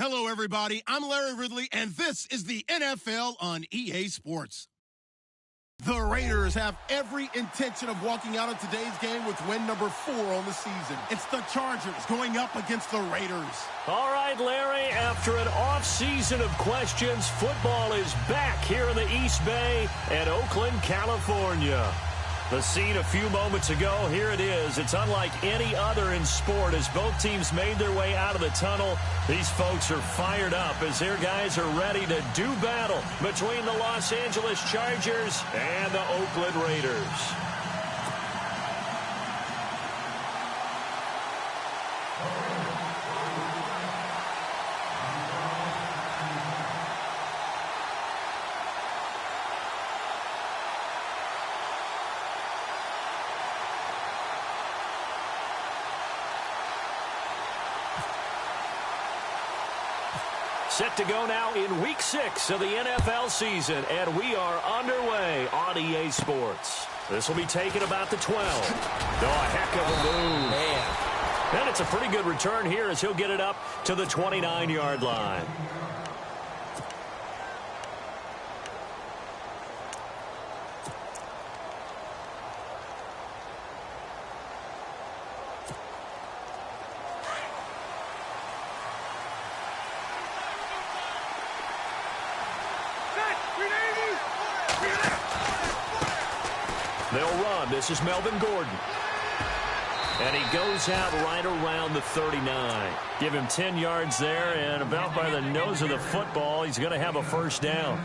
Hello, everybody. I'm Larry Ridley, and this is the NFL on EA Sports. The Raiders have every intention of walking out of today's game with win number 4 on the season. It's the Chargers going up against the Raiders. All right, Larry, after an off-season of questions, football is back here in the East Bay at Oakland, California. The scene a few moments ago, here it is. It's unlike any other in sport as both teams made their way out of the tunnel. These folks are fired up as their guys are ready to do battle between the Los Angeles Chargers and the Oakland Raiders. Set to go now in Week 6 of the NFL season, and we are underway on EA Sports. This will be taken about the 12. Oh, a heck of a move. Man. And it's a pretty good return here as he'll get it up to the 29-yard line. They'll run. This is Melvin Gordon. And he goes out right around the 39. Give him 10 yards there, and about by the nose of the football, he's going to have a first down.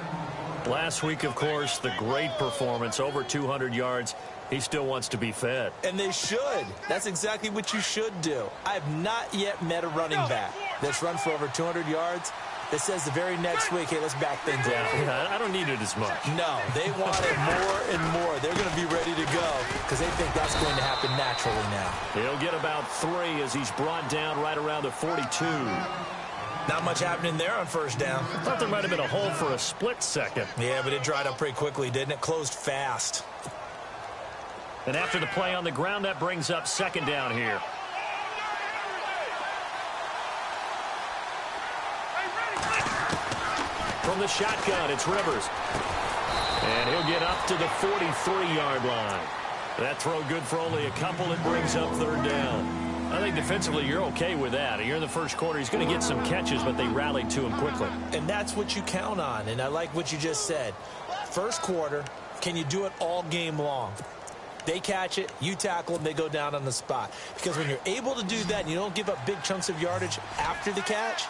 Last week, of course, the great performance, over 200 yards. He still wants to be fed. And they should. That's exactly what you should do. I have not yet met a running back that's run for over 200 yards that says the very next week, hey, let's back things up. Yeah, I don't need it as much. No, they want it more and more. They're going to be ready to go because they think that's going to happen naturally now. He'll get about 3 as he's brought down right around the 42. Not much happening there on first down. I thought there might have been a hole for a split second. Yeah, but it dried up pretty quickly, didn't it? Closed fast. And after the play on the ground, that brings up second down here. From the shotgun, it's Rivers. And he'll get up to the 43-yard line. That throw good for only a couple. It brings up third down. I think defensively you're okay with that. You're in the first quarter. He's going to get some catches, but they rallied to him quickly. And that's what you count on. And I like what you just said. First quarter, can you do it all game long? They catch it, you tackle them, they go down on the spot. Because when you're able to do that and you don't give up big chunks of yardage after the catch,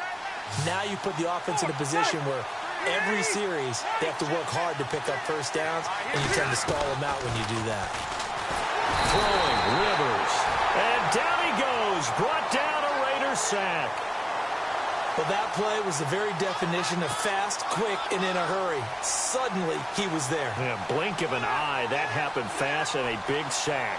now you put the offense in a position where every series they have to work hard to pick up first downs, and you tend to stall them out when you do that. Throwing, Rivers. And down he goes. Brought down a Raiders sack. Well, that play was the very definition of fast, quick, and in a hurry. Suddenly, he was there. Yeah, blink of an eye. That happened fast and a big sack.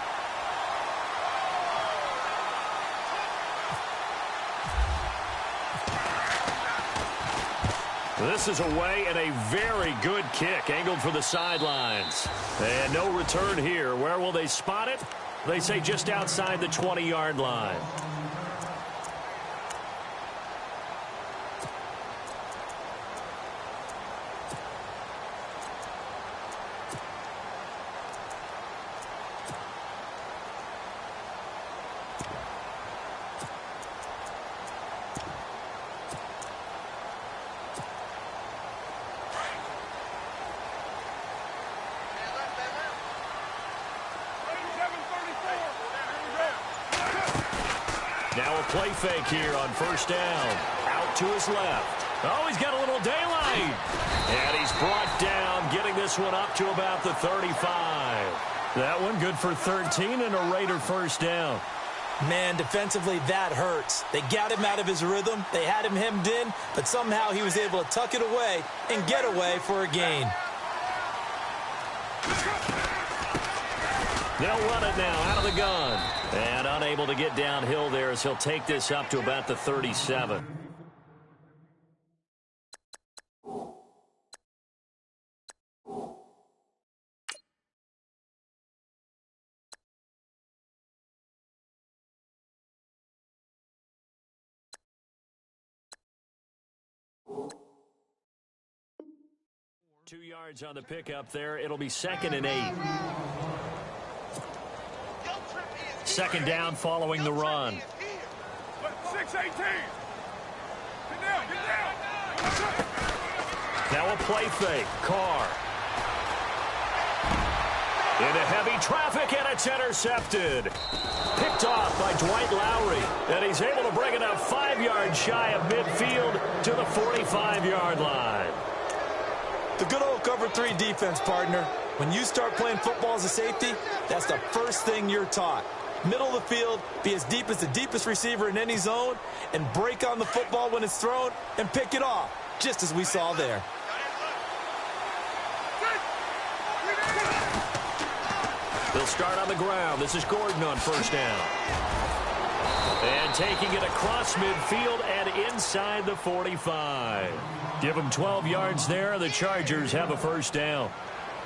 This is away and a very good kick angled for the sidelines. And no return here. Where will they spot it? They say just outside the 20-yard line. Now a play fake here on first down. Out to his left. Oh, he's got a little daylight. And he's brought down, getting this one up to about the 35. That one good for 13 and a Raider first down. Man, defensively, that hurts. They got him out of his rhythm. They had him hemmed in, but somehow he was able to tuck it away and get away for a gain. They'll run it now out of the gun. And unable to get downhill there as he'll take this up to about the 37. 2 yards on the pickup there. It'll be 2nd and 8. Second down following the run. 6-18. Get down. Now a play fake. Carr. Into heavy traffic, and it's intercepted. Picked off by Dwight Lowry. And he's able to bring it up 5 yards shy of midfield to the 45-yard line. The good old cover 3 defense, partner. When you start playing football as a safety, that's the first thing you're taught. Middle of the field, be as deep as the deepest receiver in any zone, and break on the football when it's thrown and pick it off, just as we saw there. They'll start on the ground. This is Gordon on first down. And taking it across midfield and inside the 45. Give them 12 yards there. The Chargers have a first down.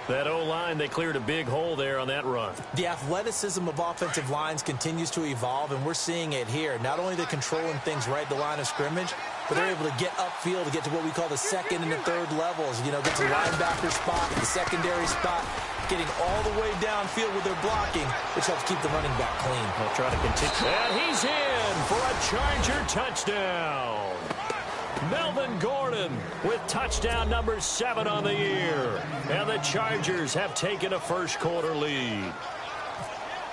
That O-line, they cleared a big hole there on that run. The athleticism of offensive lines continues to evolve, and we're seeing it here. Not only they're controlling things right at the line of scrimmage, but they're able to get upfield to get to what we call the second and the third levels. You know, get to the linebacker spot, the secondary spot, getting all the way downfield with their blocking, which helps keep the running back clean. They'll try to continue. And he's in for a Charger touchdown. Melvin Gordon with touchdown number 7 on the year. And the Chargers have taken a first-quarter lead.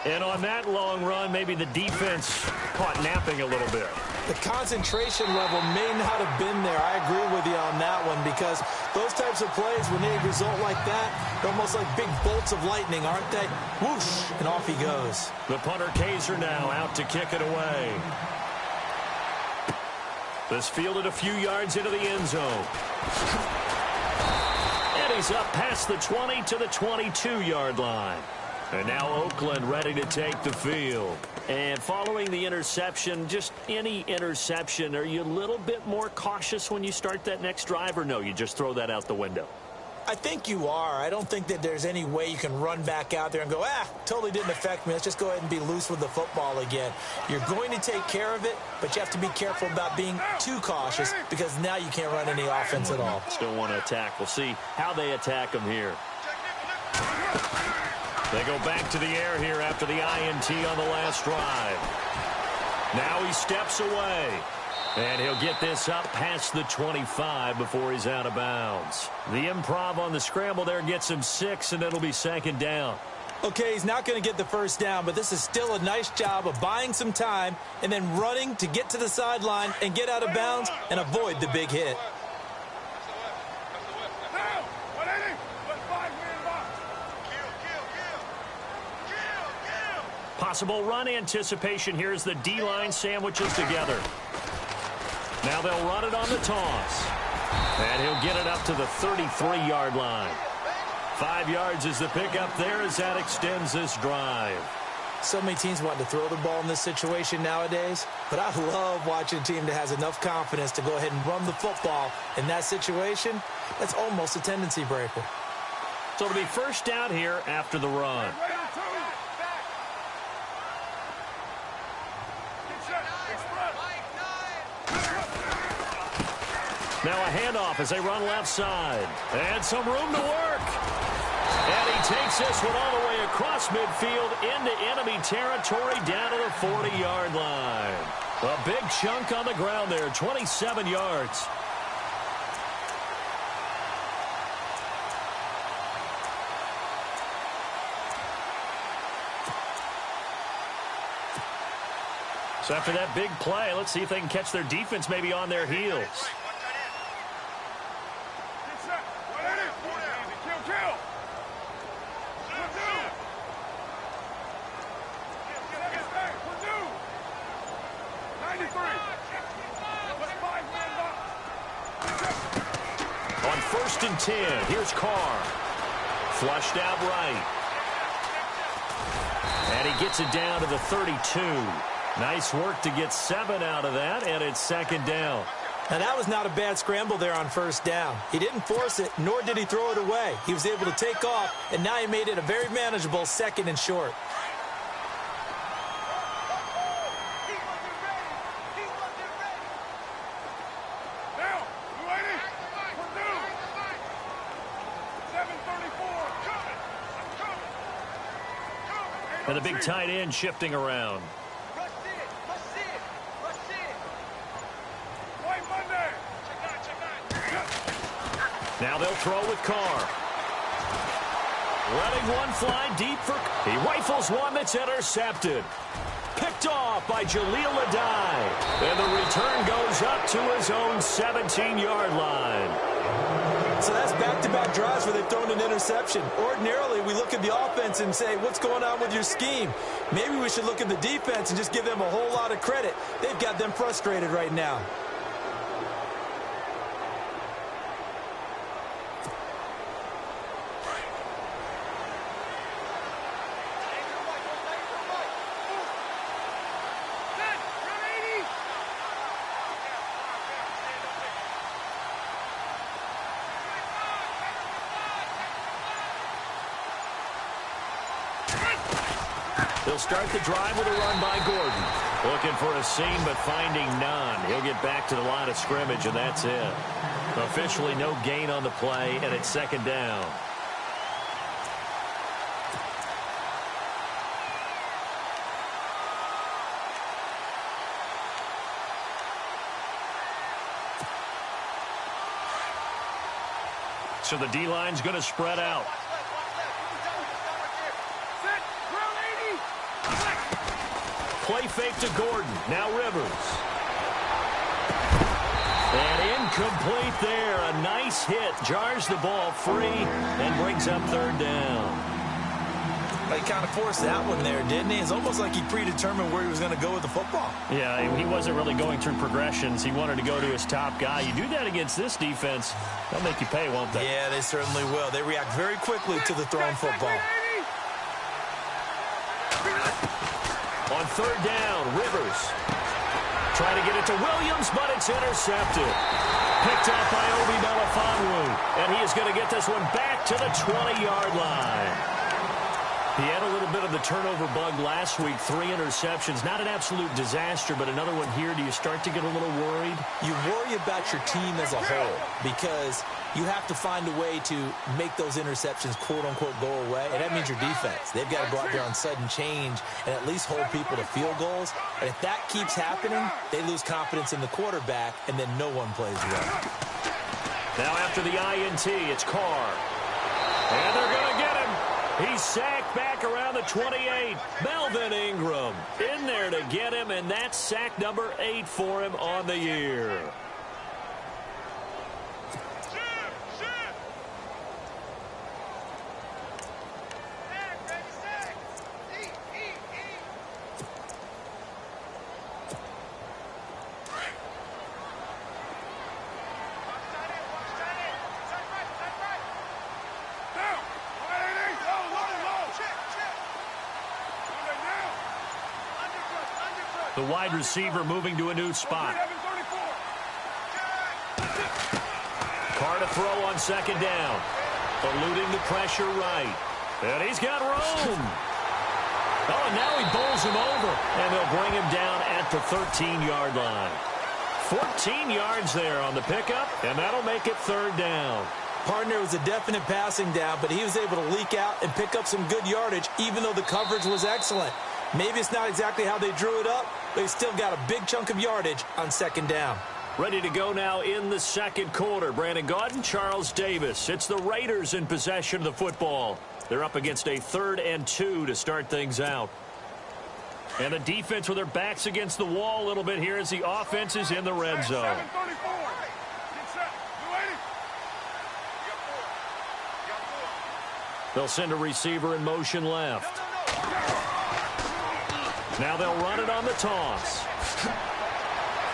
And on that long run, maybe the defense caught napping a little bit. The concentration level may not have been there. I agree with you on that one, because those types of plays, when they result like that, they're almost like big bolts of lightning, aren't they? Whoosh, and off he goes. The punter Kaiser now out to kick it away. This fielded a few yards into the end zone. And he's up past the 20 to the 22-yard line. And now Oakland ready to take the field. And following the interception, just any interception, are you a little bit more cautious when you start that next drive, or no, you just throw that out the window? I think you are. I don't think that there's any way you can run back out there and go, totally didn't affect me. Let's just go ahead and be loose with the football again. You're going to take care of it, but you have to be careful about being too cautious, because now you can't run any offense at all. Still want to attack. We'll see how they attack them here. They go back to the air here after the INT on the last drive. Now he steps away. And he'll get this up past the 25 before he's out of bounds. The improv on the scramble there gets him 6, and it'll be second down. Okay, he's not going to get the first down, but this is still a nice job of buying some time and then running to get to the sideline and get out of bounds and avoid the big hit. Possible run anticipation here as the D-line sandwiches together. Now they'll run it on the toss. And he'll get it up to the 33-yard line. 5 yards is the pickup there as that extends this drive. So many teams want to throw the ball in this situation nowadays, but I love watching a team that has enough confidence to go ahead and run the football in that situation. That's almost a tendency breaker. So it'll be first down here after the run. Now a handoff as they run left side. And some room to work. And he takes this one all the way across midfield into enemy territory down to the 40-yard line. A big chunk on the ground there, 27 yards. So after that big play, let's see if they can catch their defense maybe on their heels. On 1st and 10, here's Carr. Flushed out right. And he gets it down to the 32. Nice work to get 7 out of that, and it's second down. Now, that was not a bad scramble there on first down. He didn't force it, nor did he throw it away. He was able to take off, and now he made it a very manageable 2nd and short. And the big tight end shifting around. Now they'll throw with Carr. Letting one fly deep for... He rifles one that's intercepted. Picked off by Jaleel Adai. And the return goes up to his own 17-yard line. So that's back-to-back drives where they've thrown an interception. Ordinarily, we look at the offense and say, what's going on with your scheme? Maybe we should look at the defense and just give them a whole lot of credit. They've got them frustrated right now. They'll start the drive with a run by Gordon. Looking for a seam, but finding none. He'll get back to the line of scrimmage, and that's it. Officially no gain on the play, and it's second down. So the D-line's going to spread out. Play fake to Gordon. Now Rivers. And incomplete there. A nice hit. Jars the ball free and brings up third down. He kind of forced that one there, didn't he? It's almost like he predetermined where he was going to go with the football. Yeah, he wasn't really going through progressions. He wanted to go to his top guy. You do that against this defense, they'll make you pay, won't they? Yeah, they certainly will. They react very quickly to the thrown football. On third down, Rivers. Trying to get it to Williams, but it's intercepted. Picked up by Obi Melifonwu. And he is going to get this one back to the 20-yard line. He had a little bit of the turnover bug last week. 3 interceptions. Not an absolute disaster, but another one here. Do you start to get a little worried? You worry about your team as a whole because you have to find a way to make those interceptions, quote-unquote, go away. And that means your defense. They've got to go out there on sudden change and at least hold people to field goals. And if that keeps happening, they lose confidence in the quarterback, and then no one plays well. Now after the INT, it's Carr. And they're going to get him. He's sacked back around the 28. Melvin Ingram in there to get him, and that's sack number 8 for him on the year. The wide receiver moving to a new spot. Carr to throw on second down. Eluding the pressure right. And he's got room. Oh, and now he bowls him over. And they'll bring him down at the 13-yard line. 14 yards there on the pickup, and that'll make it third down. Partner was a definite passing down, but he was able to leak out and pick up some good yardage, even though the coverage was excellent. Maybe it's not exactly how they drew it up, but he's still got a big chunk of yardage on second down. Ready to go now in the second quarter. Brandon Gaudin, Charles Davis. It's the Raiders in possession of the football. They're up against a 3rd and 2 to start things out. And the defense with their backs against the wall a little bit here as the offense is in the red zone. They'll send a receiver in motion left. Now they'll run it on the toss.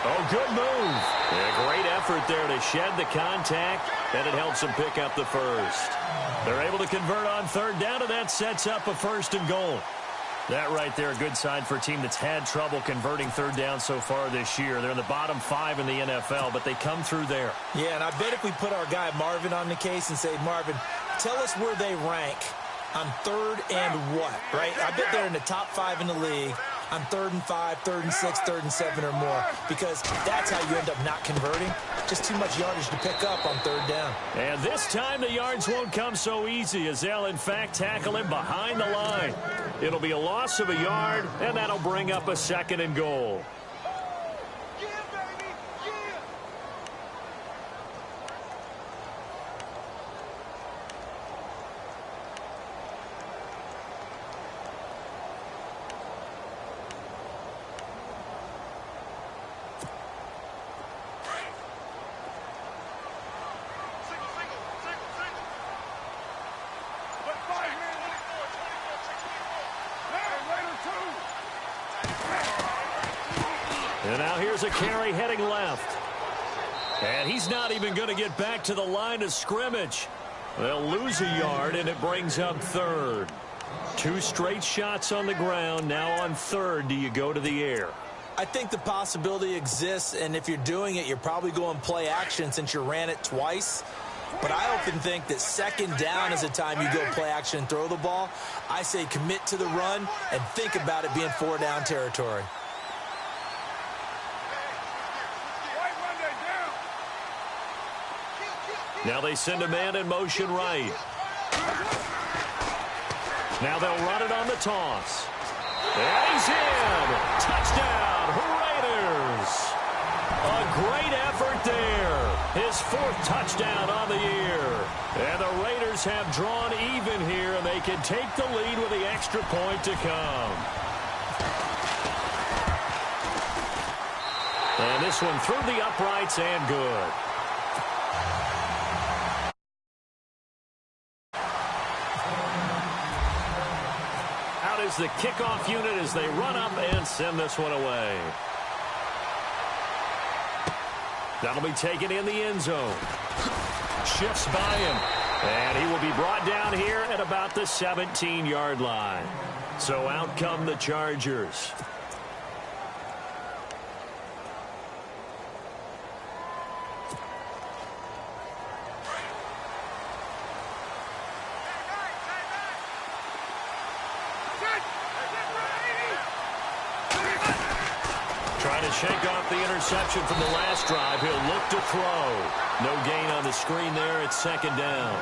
Oh, good move. Yeah, great effort there to shed the contact, and it helps them pick up the first. They're able to convert on third down, and that sets up a 1st and goal. That right there, a good sign for a team that's had trouble converting third down so far this year. They're in the bottom 5 in the NFL, but they come through there. Yeah, and I bet if we put our guy Marvin on the case and say, Marvin, tell us where they rank on 3rd and what, right? I bet they're in the top 5 in the league on 3rd and 5, 3rd and 6, 3rd and 7 or more, because that's how you end up not converting. Just too much yardage to pick up on third down. And this time the yards won't come so easy as they'll, in fact, tackle him behind the line. It'll be a loss of a yard, and that'll bring up a 2nd and goal. And now here's a carry heading left. And he's not even going to get back to the line of scrimmage. They'll lose a yard, and it brings up 3rd. 2 straight shots on the ground. Now on 3rd, do you go to the air? I think the possibility exists, and if you're doing it, you're probably going play action since you ran it twice. But I often think that 2nd down is the time you go play action and throw the ball. I say commit to the run and think about it being 4-down territory. Now they send a man in motion right. Now they'll run it on the toss. And he's in. Touchdown, Raiders. A great effort there. His 4th touchdown on the year. And the Raiders have drawn even here, and they can take the lead with the extra point to come. And this one through the uprights and good. Is the kickoff unit as they run up and send this one away. That'll be taken in the end zone. Shifts by him. And he will be brought down here at about the 17-yard line. So out come the Chargers. Trying to shake off the interception from the last drive. He'll look to throw. No gain on the screen there. It's 2nd down.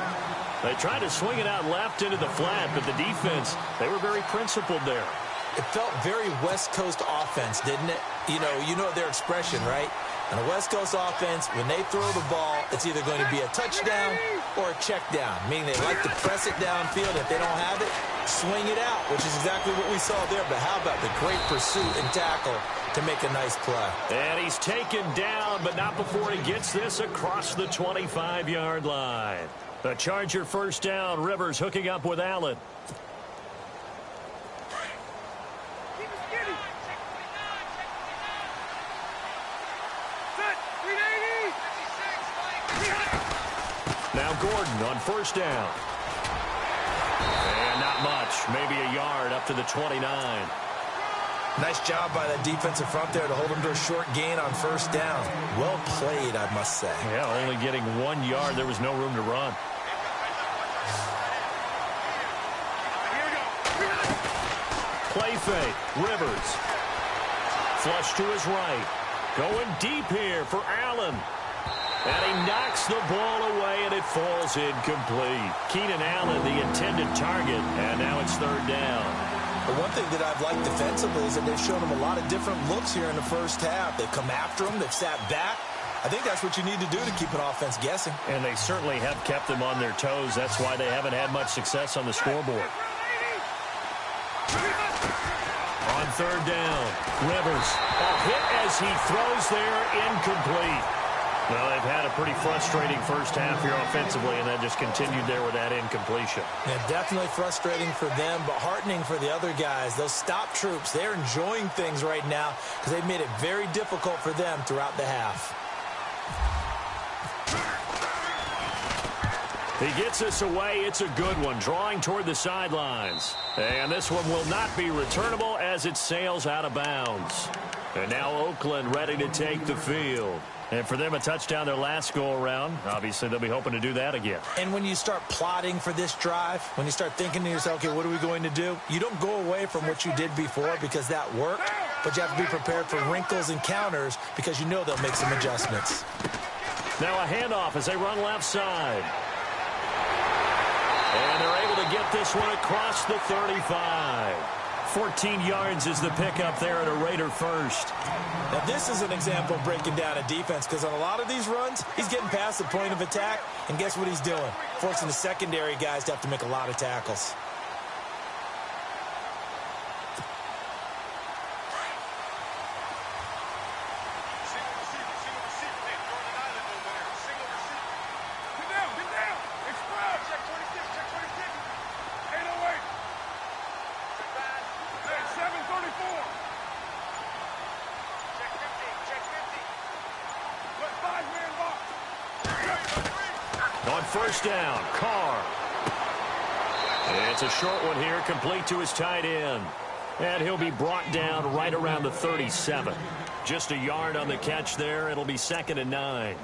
They tried to swing it out left into the flat, but the defense, they were very principled there. It felt very West Coast offense, didn't it? You know their expression, right? On a West Coast offense, when they throw the ball, it's either going to be a touchdown or a check down, meaning they like to press it downfield. If they don't have it, swing it out, which is exactly what we saw there. But how about the great pursuit and tackle to make a nice play? And he's taken down, but not before he gets this across the 25-yard line. The Charger 1st down. Rivers hooking up with Allen. Now Gordon on 1st down. And not much. Maybe a yard up to the 29. Nice job by that defensive front there to hold him to a short gain on 1st down. Well played, I must say. Yeah, only getting 1 yard. There was no room to run. Play fake. Rivers. Flush to his right. Going deep here for Allen. And he knocks the ball away, and it falls incomplete. Keenan Allen, the intended target, and now it's 3rd down. But one thing that I've liked defensively is that they've shown him a lot of different looks here in the 1st half. They've come after him. They've sat back. I think that's what you need to do to keep an offense guessing. And they certainly have kept them on their toes. That's why they haven't had much success on the scoreboard. On 3rd down, Rivers. A hit as he throws there, incomplete. Well, they've had a pretty frustrating 1st half here offensively, and that just continued there with that incompletion. Yeah, definitely frustrating for them, but heartening for the other guys. Those stop troops, they're enjoying things right now because they've made it very difficult for them throughout the half. He gets this away. It's a good one, drawing toward the sidelines. And this one will not be returnable as it sails out of bounds. And now Oakland ready to take the field. And for them, a touchdown their last go-around. Obviously, they'll be hoping to do that again. And when you start plotting for this drive, when you start thinking to yourself, okay, what are we going to do? You don't go away from what you did before because that worked, but you have to be prepared for wrinkles and counters because you know they'll make some adjustments. Now a handoff as they run left side. And they're able to get this one across the 35. 14 yards is the pickup there at a Raider first. Now, this is an example of breaking down a defense because on a lot of these runs, he's getting past the point of attack, and guess what he's doing? Forcing the secondary guys to have to make a lot of tackles. On first down, Carr. It's a short one here, complete to his tight end. And he'll be brought down right around the 37. Just a yard on the catch there. It'll be 2nd and 9.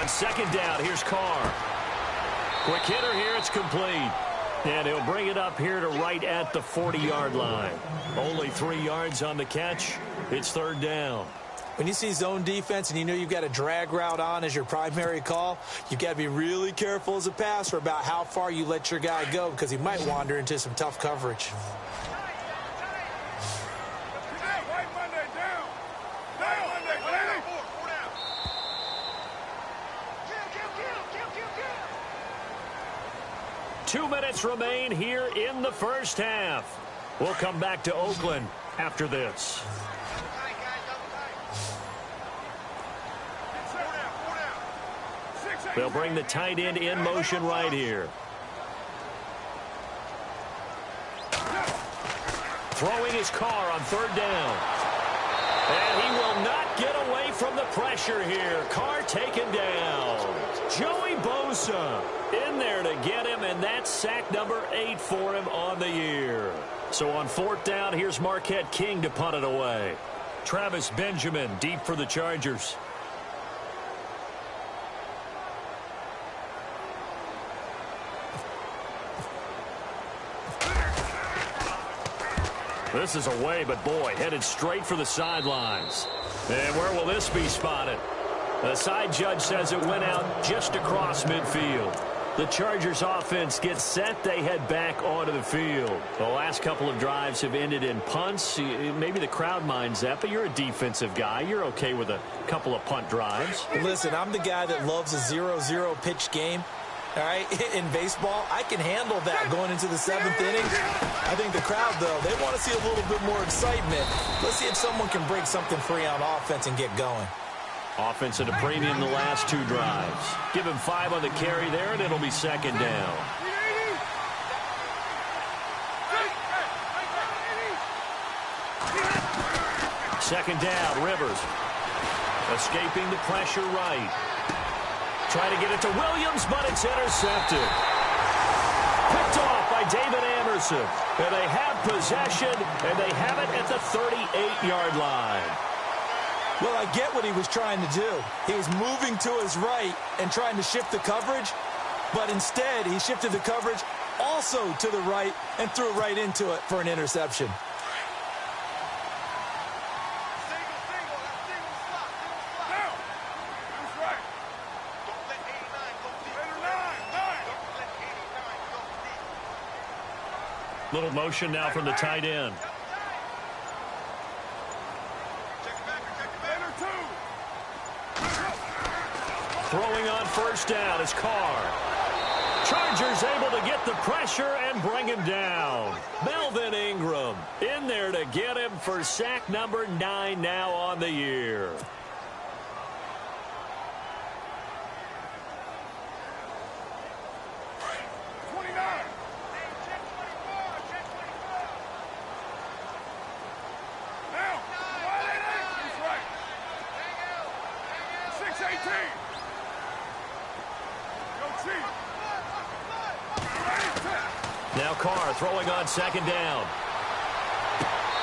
Second down, here's Carr. Quick hitter here, it's complete. And he'll bring it up here to right at the 40-yard line. Only 3 yards on the catch. It's 3rd down. When you see zone defense and you know you've got a drag route on as your primary call, you've got to be really careful as a passer about how far you let your guy go because he might wander into some tough coverage. Two minutes remain here in the first half. We'll come back to Oakland after this. They'll bring the tight end in motion right here. Throwing his Carr on 3rd down. And he will not get away from the pressure here. Carr taken down. Joey Bosa in there to get him, and that's sack number 8 for him on the year. So on 4th down, here's Marquette King to punt it away. Travis Benjamin deep for the Chargers. This is away, but boy, headed straight for the sidelines. And where will this be spotted? The side judge says it went out just across midfield. The Chargers offense gets set. They head back onto the field. The last couple of drives have ended in punts. Maybe the crowd minds that, but you're a defensive guy. You're okay with a couple of punt drives. Listen, I'm the guy that loves a 0-0 pitch game. All right, in baseball, I can handle that going into the 7th inning. I think the crowd, though, they want to see a little bit more excitement. Let's see if someone can break something free on offense and get going. Offense at a premium the last 2 drives. Give him 5 on the carry there, and it'll be 2nd down. Second down, Rivers. Escaping the pressure right. Trying to get it to Williams, but it's intercepted. Picked off by David Amerson. And they have possession, and they have it at the 38-yard line. Well, I get what he was trying to do. He was moving to his right and trying to shift the coverage, but instead he shifted the coverage also to the right and threw right into it for an interception. Little motion now from the tight end. Throwing on first down is Carr. Chargers able to get the pressure and bring him down. Melvin Ingram in there to get him for sack number 9 now on the year. Now Carr throwing on second down.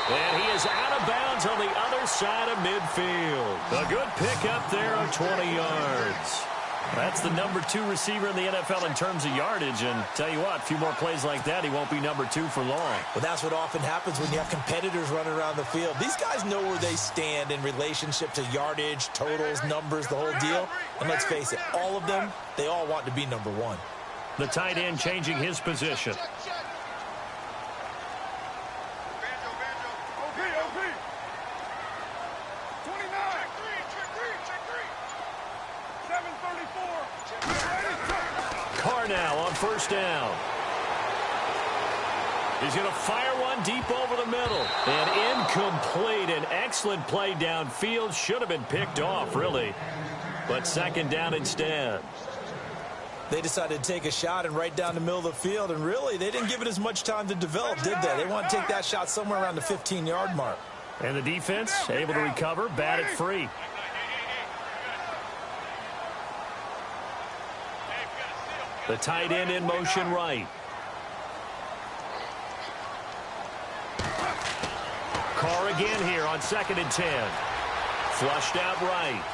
And he is out of bounds on the other side of midfield. A good pickup there of 20 yards. That's the number 2 receiver in the NFL in terms of yardage. And tell you what, a few more plays like that, he won't be number 2 for long. Well, that's what often happens when you have competitors running around the field. These guys know where they stand in relationship to yardage, totals, numbers, the whole deal. And let's face it, all of them, they all want to be number 1. The tight end changing his position. Now on first down. He's going to fire one deep over the middle. And incomplete. An excellent play downfield. Should have been picked off, really. But second down instead. They decided to take a shot and right down the middle of the field. And really, they didn't give it as much time to develop, did they? They want to take that shot somewhere around the 15-yard mark. And the defense able to recover, bat it free. The tight end in motion right. Carr again here on 2nd and 10. Flushed out right.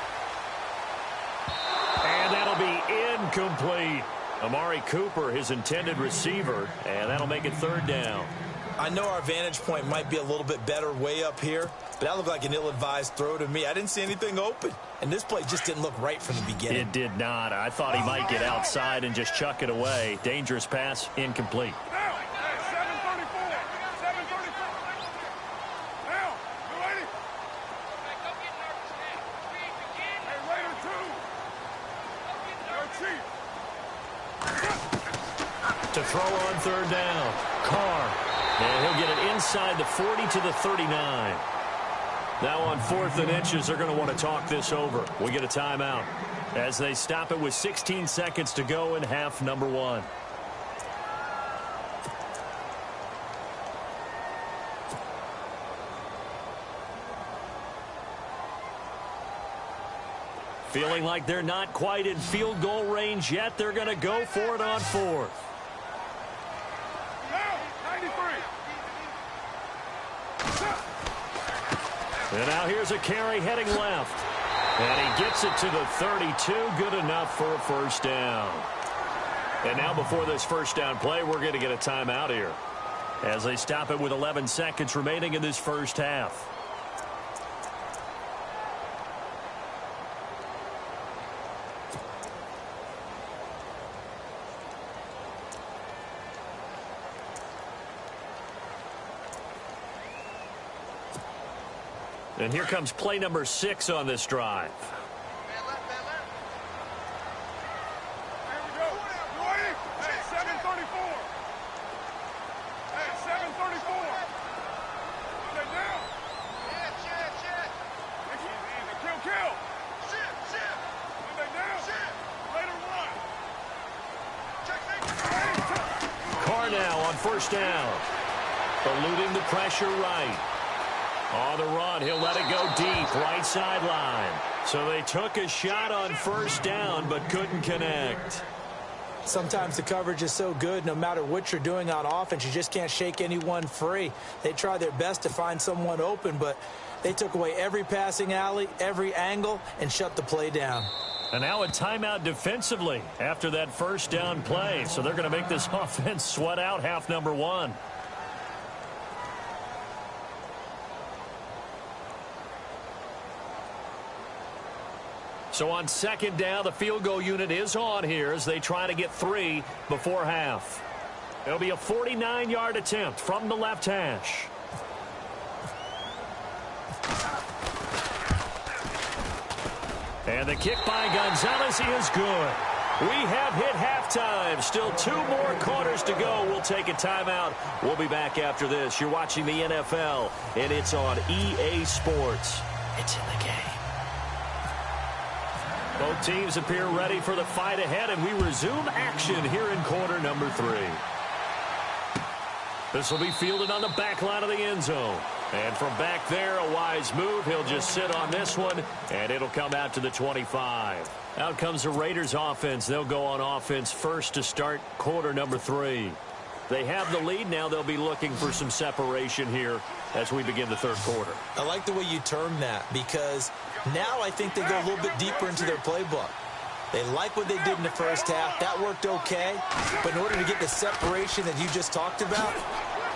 And that'll be incomplete. Amari Cooper, his intended receiver, and that'll make it 3rd down. I know our vantage point might be a little bit better way up here, but that looked like an ill-advised throw to me. I didn't see anything open, and this play just didn't look right from the beginning. It did not. I thought he might get outside and just chuck it away. Dangerous pass, incomplete. Now, 7:34. 7:34. Now, you ready? Hey, Raider 2. Your chief. To throw on 3rd down. Carr. And he'll get it inside the 40 to the 39. Now on 4th and inches, they're going to want to talk this over. We get a timeout as they stop it with 16 seconds to go in half number 1. Feeling like they're not quite in field goal range yet. They're going to go for it on 4th. And now here's a carry heading left. And he gets it to the 32. Good enough for a first down. And now before this first down play, we're going to get a timeout here as they stop it with 11 seconds remaining in this first half. And here comes play number 6 on this drive. Here we go. You ready? Hey, 7:34. Hey, 7:34. Stay down. Check. Kill. Stay down. Later one. Carr now on first down. Eluding the pressure right. On the run, he'll let it go deep, right sideline. So they took a shot on first down, but couldn't connect. Sometimes the coverage is so good, no matter what you're doing on offense, you just can't shake anyone free. They try their best to find someone open, but they took away every passing alley, every angle, and shut the play down. And now a timeout defensively after that first down play. So they're going to make this offense sweat out half number 1. So on second down, the field goal unit is on here as they try to get 3 before half. It'll be a 49-yard attempt from the left hash. And the kick by Gonzalez is good. We have hit halftime. Still 2 more quarters to go. We'll take a timeout. We'll be back after this. You're watching the NFL, and it's on EA Sports. It's in the game. Both teams appear ready for the fight ahead, and we resume action here in quarter number 3. This will be fielded on the back line of the end zone. And from back there, a wise move. He'll just sit on this one, and it'll come out to the 25. Out comes the Raiders offense. They'll go on offense first to start quarter number 3. They have the lead. Now they'll be looking for some separation here as we begin the third quarter. I like the way you term that, because now I think they go a little bit deeper into their playbook. They like what they did in the first half. That worked okay. But in order to get the separation that you just talked about,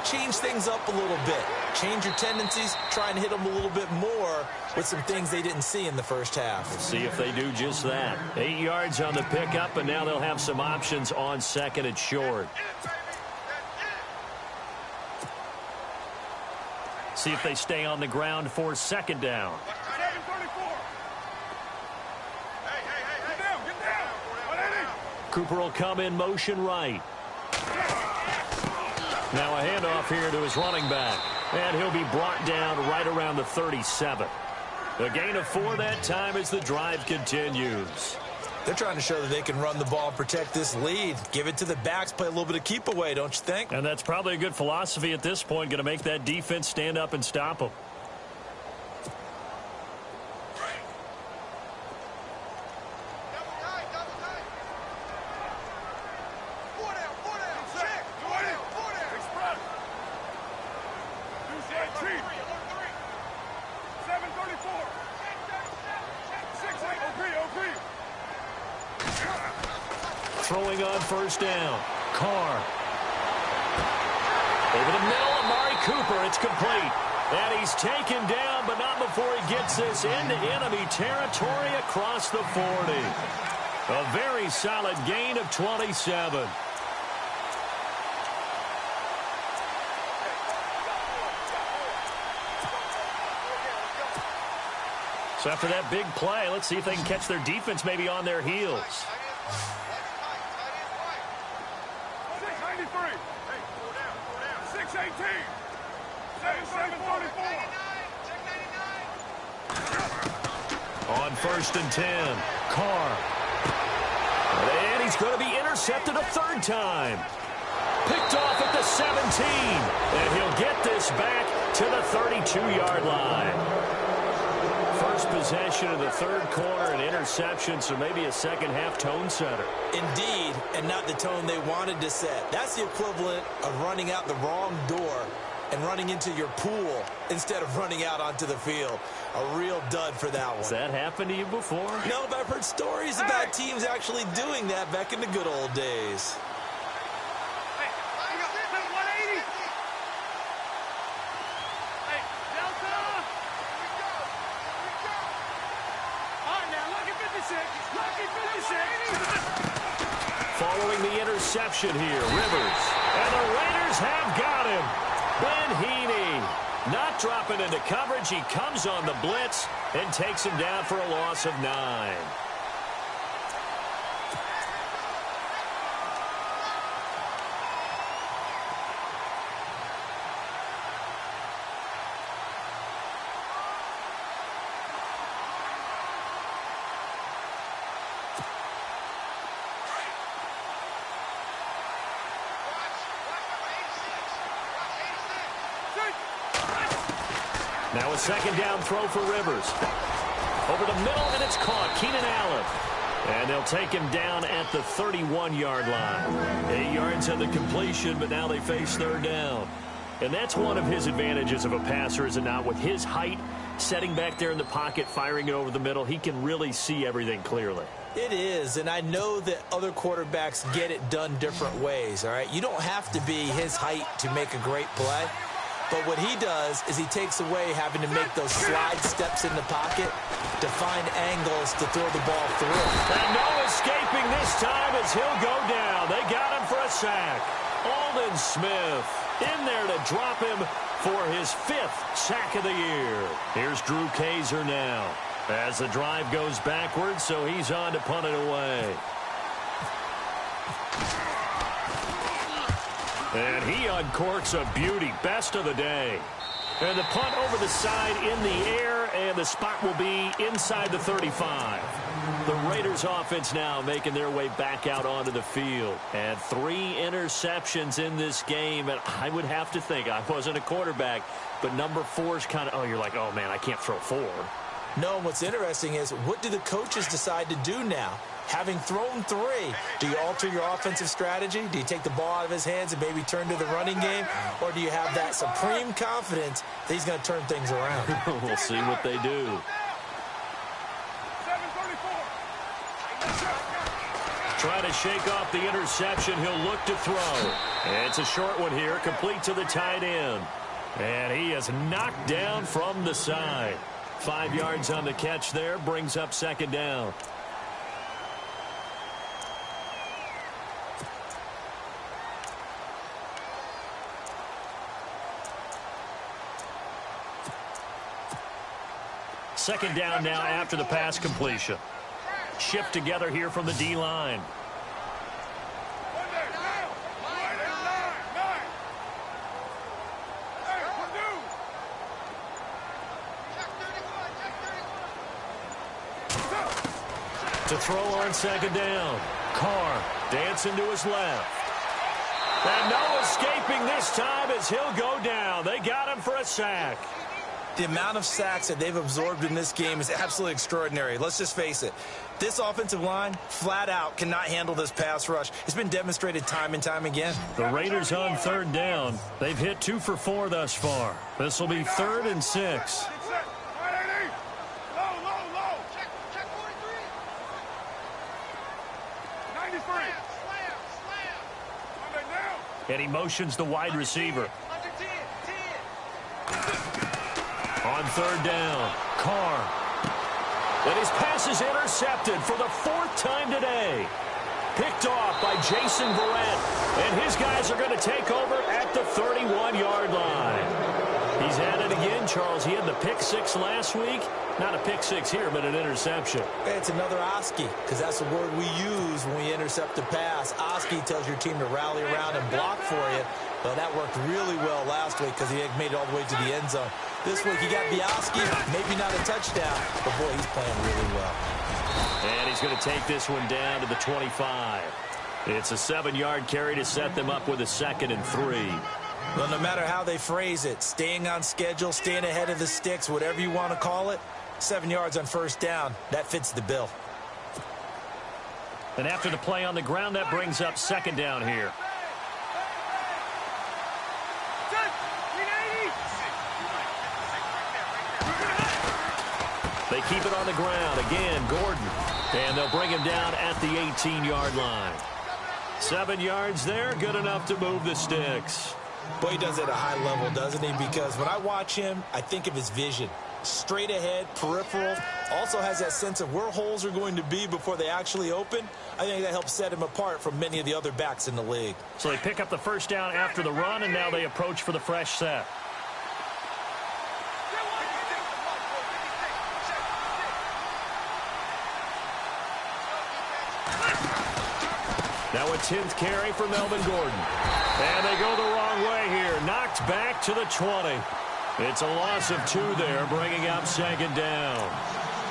change things up a little bit. Change your tendencies. Try and hit them a little bit more with some things they didn't see in the first half. We'll see if they do just that. 8 yards on the pickup, and now they'll have some options on second and short. See if they stay on the ground for second down. Cooper will come in motion right. Now a handoff here to his running back. And he'll be brought down right around the 37. A gain of 4 that time as the drive continues. They're trying to show that they can run the ball and protect this lead. Give it to the backs, play a little bit of keep away, don't you think? And that's probably a good philosophy at this point. Going to make that defense stand up and stop them. Throwing on first down. Carr. Over the middle, Amari Cooper. It's complete. And he's taken down, but not before he gets this into enemy territory across the 40. A very solid gain of 27. So after that big play, let's see if they can catch their defense maybe on their heels. 693. Hey, 618. 744. On first and 10, Carr. And he's going to be intercepted a third time. Picked off at the 17. And he'll get this back to the 32-yard line. First possession of the third quarter, an interception, so maybe a second-half tone setter. Indeed, and not the tone they wanted to set. That's the equivalent of running out the wrong door and running into your pool instead of running out onto the field. A real dud for that one. Has that happened to you before? No, but I've heard stories about teams actually doing that back in the good old days. Following the interception here, Rivers. And the Raiders have got him. Ben Heaney not dropping into coverage. He comes on the blitz and takes him down for a loss of 9. Now a second down throw for Rivers. Over the middle, and it's caught. Keenan Allen. And they'll take him down at the 31-yard line. 8 yards on the completion, but now they face third down. And that's one of his advantages of a passer, is it not? With his height, setting back there in the pocket, firing it over the middle, he can really see everything clearly. It is, and I know that other quarterbacks get it done different ways, all right? You don't have to be his height to make a great play. But what he does is he takes away having to make those slide steps in the pocket to find angles to throw the ball through. And no escaping this time as he'll go down. They got him for a sack. Aldon Smith in there to drop him for his 5th sack of the year. Here's Drew Kaiser now as the drive goes backwards, so he's on to punt it away. And he uncorks a beauty. Best of the day. And the punt over the side in the air, and the spot will be inside the 35. The Raiders offense now making their way back out onto the field. And 3 interceptions in this game. And I would have to think, I wasn't a quarterback, but number 4 is kind of, oh, you're like, oh, man, I can't throw 4. No, what's interesting is what do the coaches decide to do now? Having thrown 3, do you alter your offensive strategy? Do you take the ball out of his hands and maybe turn to the running game? Or do you have that supreme confidence that he's going to turn things around? We'll see what they do. 7:34. Trying to shake off the interception. He'll look to throw. It's a short one here, complete to the tight end. And he is knocked down from the side. 5 yards on the catch there, brings up second down. Second down now after the pass completion. Shift together here from the D-line. To throw on second down. Carr dancing to his left. And no escaping this time as he'll go down. They got him for a sack. The amount of sacks that they've absorbed in this game is absolutely extraordinary. Let's just face it. This offensive line, flat out, cannot handle this pass rush. It's been demonstrated time and time again. The Raiders on third down. They've hit 2 for 4 thus far. This will be 3rd and 6. And he motions the wide receiver. On third down, Carr. And his pass is intercepted for the 4th time today. Picked off by Jason Verrett. And his guys are going to take over at the 31-yard line. He's at it again, Charles. He had the pick 6 last week. Not a pick 6 here, but an interception. It's another Oski, because that's the word we use when we intercept a pass. Oski tells your team to rally around and block for you. But that worked really well last week because he made it all the way to the end zone. This week he got Oski, maybe not a touchdown, but boy, he's playing really well. And he's going to take this one down to the 25. It's a 7-yard carry to set them up with a 2nd and 3. Well, no matter how they phrase it, staying on schedule, staying ahead of the sticks, whatever you want to call it, 7 yards on first down, that fits the bill. And after the play on the ground, that brings up second down here. They keep it on the ground. Again, Gordon. And they'll bring him down at the 18-yard line. 7 yards there, good enough to move the sticks. Boy, he does it at a high level, doesn't he? Because when I watch him, I think of his vision. Straight ahead, peripheral. Also has that sense of where holes are going to be before they actually open. I think that helps set him apart from many of the other backs in the league. So they pick up the first down after the run, and now they approach for the fresh set. Now a 10th carry for Melvin Gordon. And they go the wrong way here. Knocked back to the 20. It's a loss of 2 there, bringing up second down.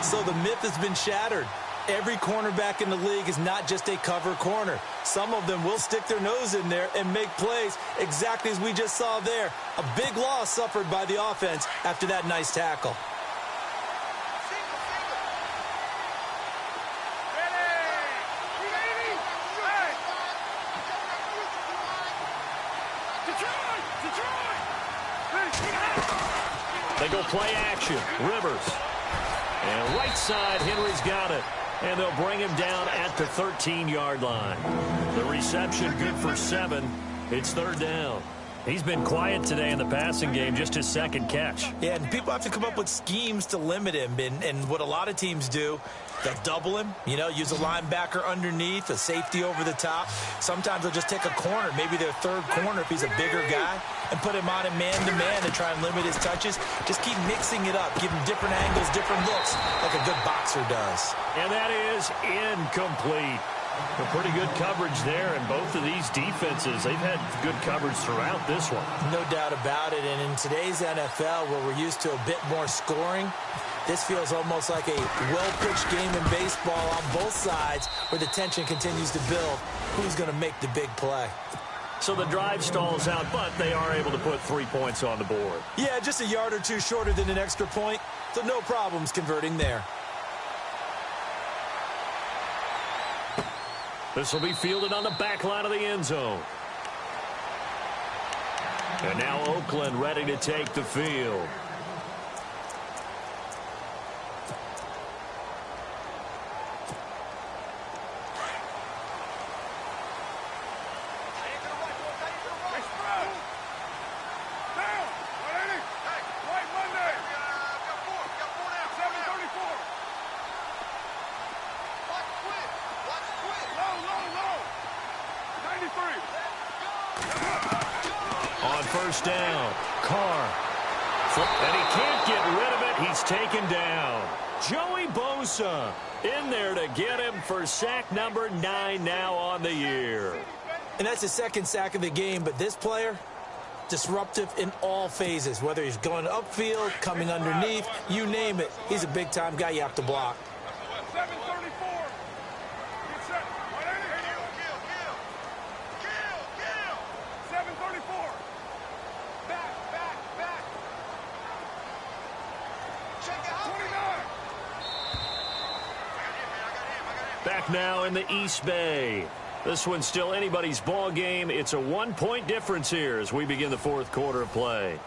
So the myth has been shattered. Every cornerback in the league is not just a cover corner. Some of them will stick their nose in there and make plays exactly as we just saw there. A big loss suffered by the offense after that nice tackle. They go play action. Rivers. And right side, Henry's got it. And they'll bring him down at the 13-yard line. The reception good for 7. It's third down. He's been quiet today in the passing game, just his 2nd catch. Yeah, and people have to come up with schemes to limit him. And what a lot of teams do, they'll double him, use a linebacker underneath, a safety over the top. Sometimes they'll just take a corner, maybe their 3rd corner if he's a bigger guy, and put him on a man-to-man to try and limit his touches. Just keep mixing it up, give him different angles, different looks, like a good boxer does. And that is incomplete. A pretty good coverage there, and both of these defenses, they've had good coverage throughout this one. No doubt about it, and in today's NFL, where we're used to a bit more scoring, this feels almost like a well-pitched game in baseball on both sides, where the tension continues to build. Who's going to make the big play? So the drive stalls out, but they are able to put 3 points on the board. Yeah, just a yard or two shorter than an extra point, so no problems converting there. This will be fielded on the back line of the end zone. And now Oakland ready to take the field. On first down, Carr. And he can't get rid of it. He's taken down. Joey Bosa in there to get him for sack number 9 now on the year. And that's his second sack of the game, but this player, disruptive in all phases, whether he's going upfield, coming underneath, you name it. He's a big-time guy you have to block. 734. Get set. 734. Back. Check it out. 29. Back now in the East Bay. This one's still anybody's ball game. It's a 1-point difference here as we begin the fourth quarter of play.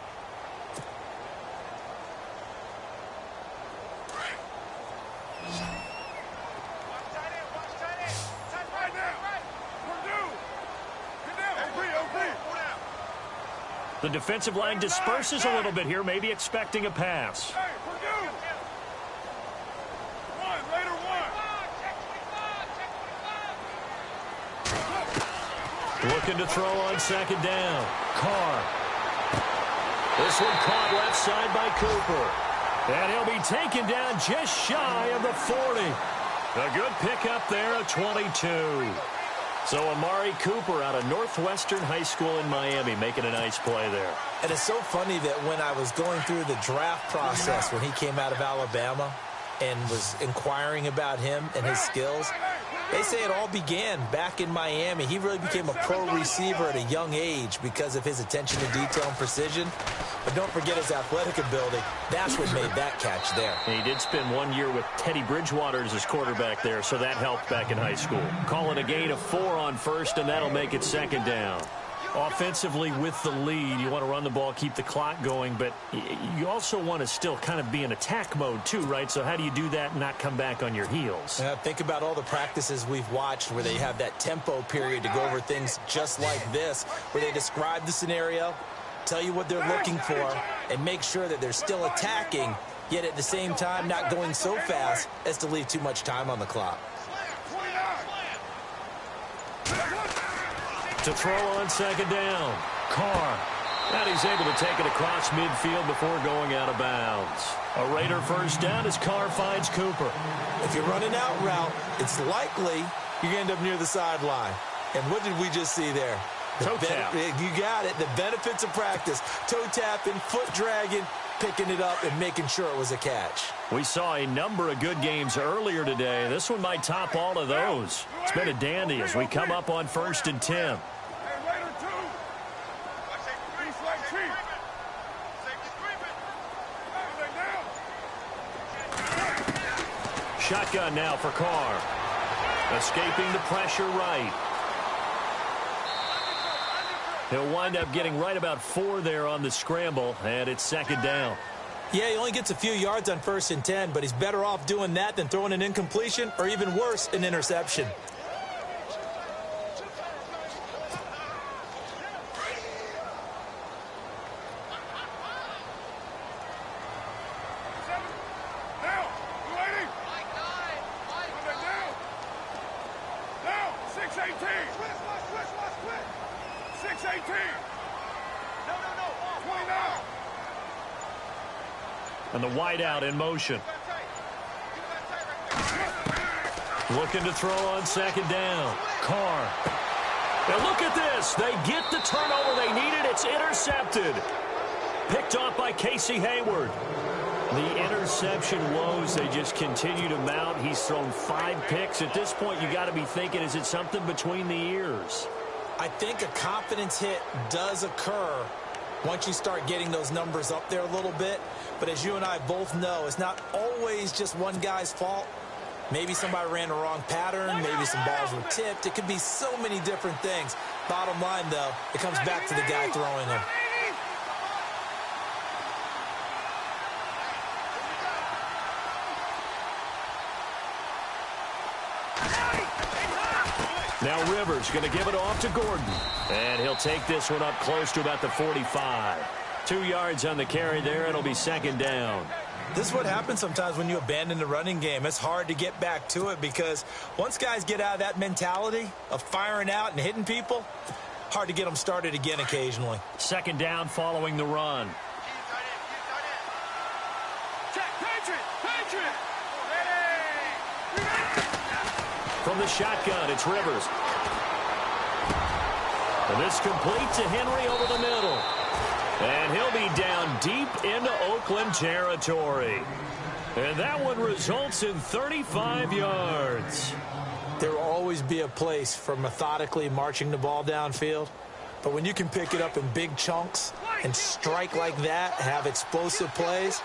The defensive line disperses a little bit here, maybe expecting a pass. Hey, Purdue. Later one. Looking to throw on second down. Carr. This one caught left side by Cooper. And he'll be taken down just shy of the 40. A good pickup there of 22. So Amari Cooper out of Northwestern High School in Miami making a nice play there. And it's so funny that when I was going through the draft process when he came out of Alabama and was inquiring about him and his skills, they say it all began back in Miami. He really became a pro receiver at a young age because of his attention to detail and precision. But don't forget his athletic ability. That's what made that catch there. And he did spend 1 year with Teddy Bridgewater as his quarterback there, so that helped back in high school. Call it a gain of 4 on first, and that'll make it second down. Offensively with the lead, you want to run the ball, keep the clock going, but you also want to still kind of be in attack mode too, right? So how do you do that and not come back on your heels? Think about all the practices we've watched where they have that tempo period to go over things just like this, where they describe the scenario, tell you what they're looking for, and make sure that they're still attacking, yet at the same time not going so fast as to leave too much time on the clock. To throw on second down, Carr. And he's able to take it across midfield before going out of bounds. A Raider first down as Carr finds Cooper. If you're running out route, it's likely you're going to end up near the sideline. And what did we just see there? Toe tap. You got it. The benefits of practice. Toe tapping, foot dragging, picking it up, and making sure it was a catch. We saw a number of good games earlier today. This one might top all of those. It's been a dandy as we come up on 1st and 10. Shotgun now for Carr. Escaping the pressure right. He'll wind up getting right about 4 there on the scramble, and it's second down. Yeah, he only gets a few yards on 1st and 10, but he's better off doing that than throwing an incompletion or even worse, an interception. And the wideout in motion. Looking to throw on second down. Carr. And look at this. They get the turnover they needed. It's intercepted. Picked off by Casey Hayward. The interception woes, they just continue to mount. He's thrown 5 picks. At this point, you got to be thinking, is it something between the ears? I think a confidence hit does occur once you start getting those numbers up there a little bit. But as you and I both know, it's not always just one guy's fault. Maybe somebody ran the wrong pattern. Maybe some balls were tipped. It could be so many different things. Bottom line, though, it comes back to the guy throwing them. Now Rivers going to give it off to Gordon. And he'll take this one up close to about the 45. 2 yards on the carry there. It'll be second down. This is what happens sometimes when you abandon the running game. It's hard to get back to it because once guys get out of that mentality of firing out and hitting people, hard to get them started again occasionally. Second down following the run. From the shotgun, it's Rivers. And this complete to Henry over the middle. And he'll be down deep into Oakland territory. And that one results in 35 yards. There will always be a place for methodically marching the ball downfield. But when you can pick it up in big chunks and strike like that, have explosive plays,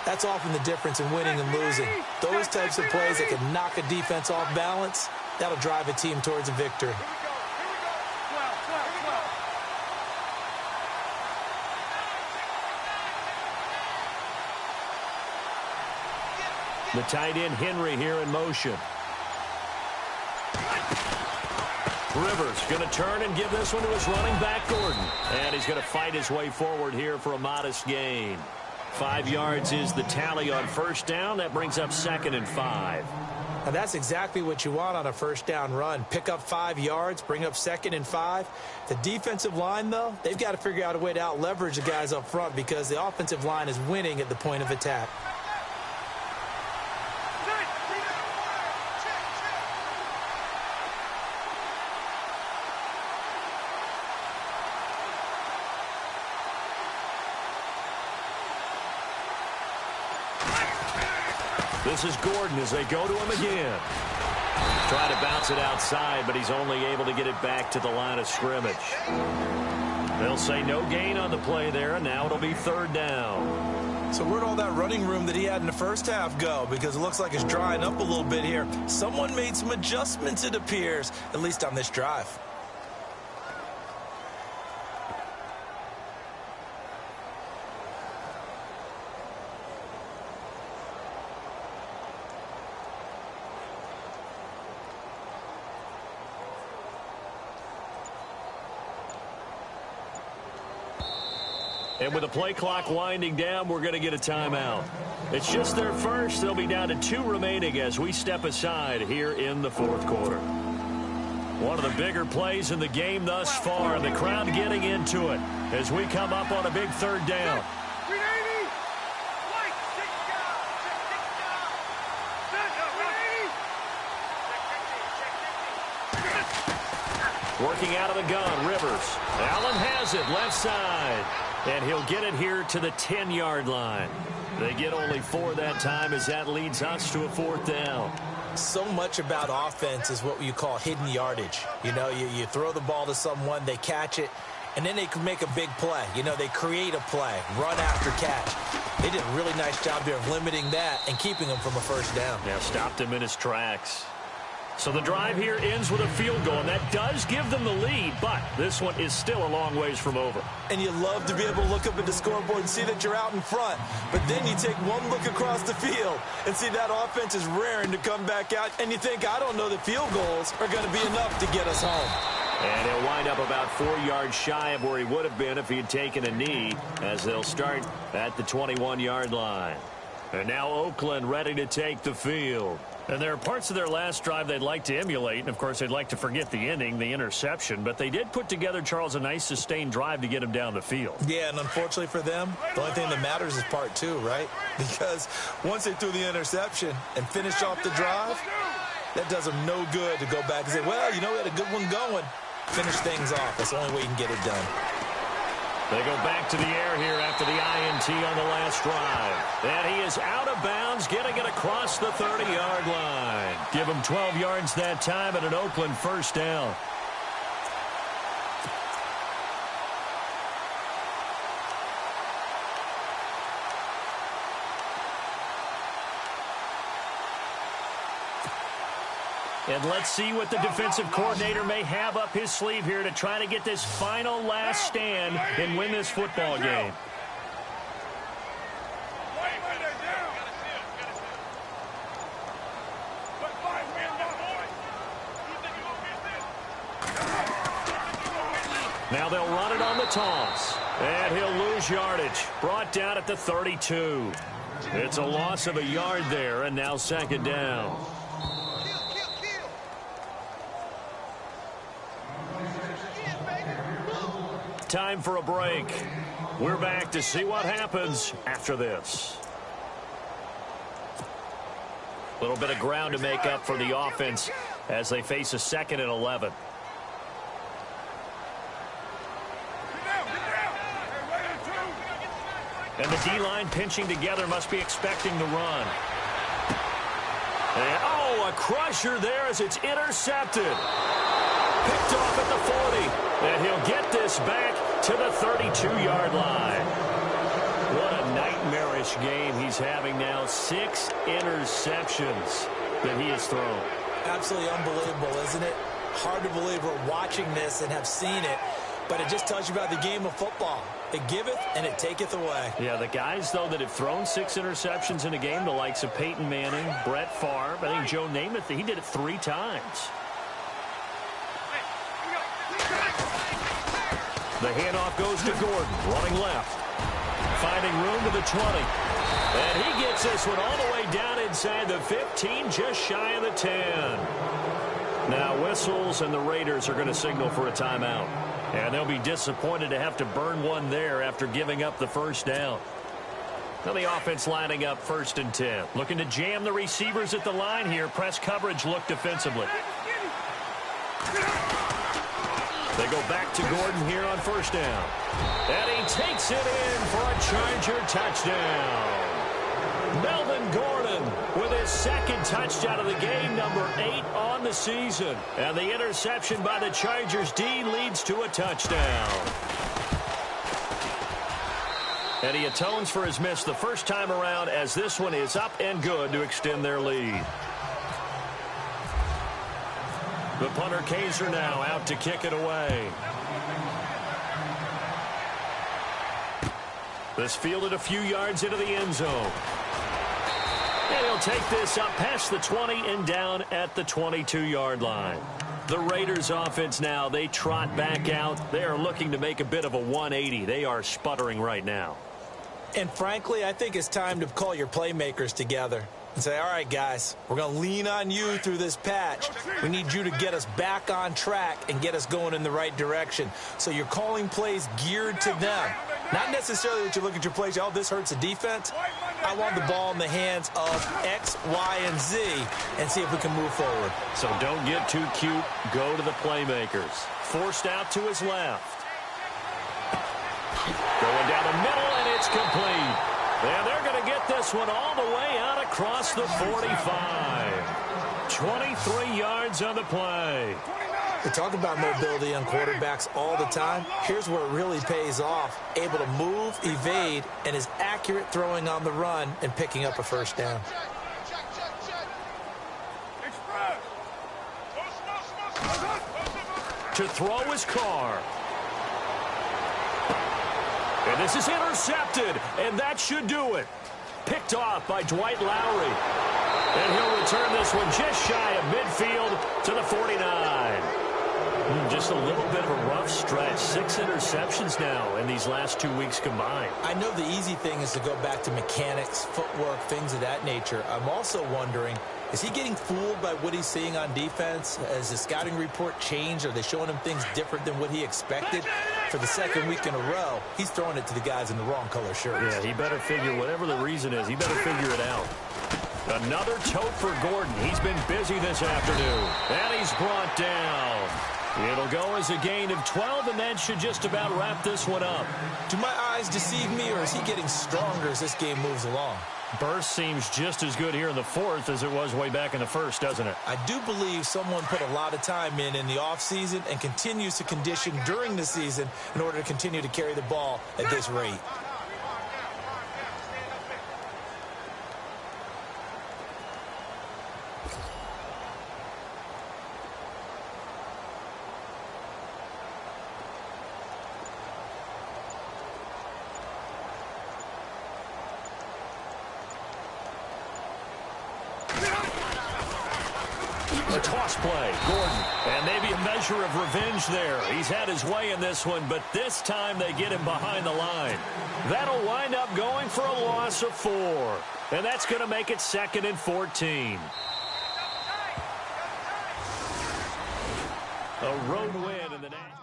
that's often the difference in winning and losing. Those types of plays that can knock a defense off balance, that'll drive a team towards a victory. The tight end Henry here in motion. Rivers going to turn and give this one to his running back, Gordon. And he's going to fight his way forward here for a modest gain. 5 yards is the tally on first down. That brings up 2nd and 5. And that's exactly what you want on a first down run. Pick up 5 yards, bring up 2nd and 5. The defensive line, though, they've got to figure out a way to out-leverage the guys up front because the offensive line is winning at the point of attack. This is Gordon as they go to him again. Try to bounce it outside, but he's only able to get it back to the line of scrimmage. They'll say no gain on the play there, and now it'll be 3rd down. So where'd all that running room that he had in the first half go? Because it looks like it's drying up a little bit here. Someone made some adjustments, it appears, at least on this drive. And with the play clock winding down, we're going to get a timeout. It's just their first. They'll be down to 2 remaining as we step aside here in the 4th quarter. One of the bigger plays in the game thus far, and the crowd getting into it as we come up on a big 3rd down. Working out of the gun, Rivers. Allen has it, left side. And he'll get it here to the 10-yard line. They get only 4 that time as that leads us to a 4th down. So much about offense is what you call hidden yardage. You know, you throw the ball to someone, they catch it, and then they can make a big play. You know, they create a play, run after catch. They did a really nice job there of limiting that and keeping him from a first down. Yeah, stopped him in his tracks. So the drive here ends with a field goal, and that does give them the lead, but this one is still a long ways from over. And you love to be able to look up at the scoreboard and see that you're out in front, but then you take one look across the field and see that offense is raring to come back out, and you think, I don't know that field goals are going to be enough to get us home. And he'll wind up about 4 yards shy of where he would have been if he had taken a knee, as they'll start at the 21-yard line. And now Oakland ready to take the field. And there are parts of their last drive they'd like to emulate, and of course they'd like to forget the ending, the interception, but they did put together, Charles, a nice sustained drive to get him down the field. Yeah, and unfortunately for them, the only thing that matters is part 2, right? Because once they threw the interception and finished off the drive, that does them no good to go back and say, well, you know, we had a good one going. Finish things off. That's the only way you can get it done. They go back to the air here after the INT on the last drive. And he is out of bounds, getting it across the 30-yard line. Give him 12 yards that time and an Oakland first down. And let's see what the defensive coordinator may have up his sleeve here to try to get this final last stand and win this football game. Now they'll run it on the toss. And he'll lose yardage. Brought down at the 32. It's a loss of a yard there, and now second down. Time for a break. We're back to see what happens after this. A little bit of ground to make up for the offense as they face a 2nd and 11. And the D-line pinching together must be expecting the run. And, a crusher there as it's intercepted. Picked off at the 40. And he'll get this back to the 32-yard line. What a nightmarish game he's having now. 6 interceptions that he has thrown. Absolutely unbelievable, isn't it? Hard to believe we're watching this and have seen it. But it just tells you about the game of football. It giveth and it taketh away. Yeah, the guys, though, that have thrown 6 interceptions in a game, the likes of Peyton Manning, Brett Favre, I think Joe Namath, he did it 3 times. The handoff goes to Gordon, running left. Finding room to the 20. And he gets this one all the way down inside the 15, just shy of the 10. Now whistles, and the Raiders are going to signal for a timeout. And they'll be disappointed to have to burn one there after giving up the first down. Now the offense lining up 1st and 10. Looking to jam the receivers at the line here. Press coverage look defensively. They go back to Gordon here on 1st down. And he takes it in for a Charger touchdown. Melvin Gordon with his 2nd touchdown of the game, number 8 on the season. And the interception by the Chargers D leads to a touchdown. And he atones for his miss the first time around as this one is up and good to extend their lead. The punter Kaiser now out to kick it away. This fielded a few yards into the end zone. And he'll take this up past the 20 and down at the 22-yard line. The Raiders offense now, they trot back out. They are looking to make a bit of a 180. They are sputtering right now. And frankly, I think it's time to call your playmakers together and say, all right, guys, we're going to lean on you through this patch. We need you to get us back on track and get us going in the right direction. So you're calling plays geared to them. Not necessarily that you look at your plays, oh, this hurts the defense. I want the ball in the hands of X, Y, and Z and see if we can move forward. So don't get too cute. Go to the playmakers. Forced out to his left. Going down the middle, and it's complete. And they're going to get this one all the way out across the 45. 23 yards on the play. We talk about mobility on quarterbacks all the time. Here's where it really pays off. Able to move, evade, and is accurate throwing on the run and picking up a first down. To throw his Carr. And this is intercepted, and that should do it. Picked off by Dwight Lowry. And he'll return this one just shy of midfield to the 49. Just a little bit of a rough stretch. 6 interceptions now in these last 2 weeks combined. I know the easy thing is to go back to mechanics, footwork, things of that nature. I'm also wondering, is he getting fooled by what he's seeing on defense? Has the scouting report changed? Are they showing him things different than what he expected? For the 2nd week in a row, he's throwing it to the guys in the wrong color shirts. Yeah, he better figure, whatever the reason is, he better figure it out. Another tote for Gordon. He's been busy this afternoon. And he's brought down. It'll go as a gain of 12, and that should just about wrap this one up. Do my eyes deceive me, or is he getting stronger as this game moves along? Burst seems just as good here in the 4th as it was way back in the 1st, doesn't it? I do believe someone put a lot of time in the offseason and continues to condition during the season in order to continue to carry the ball at this rate. the toss play. Gordon. And maybe a measure of revenge there. He's had his way in this one, but this time they get him behind the line. That'll wind up going for a loss of 4. And that's going to make it 2nd and 14. A road win in the next.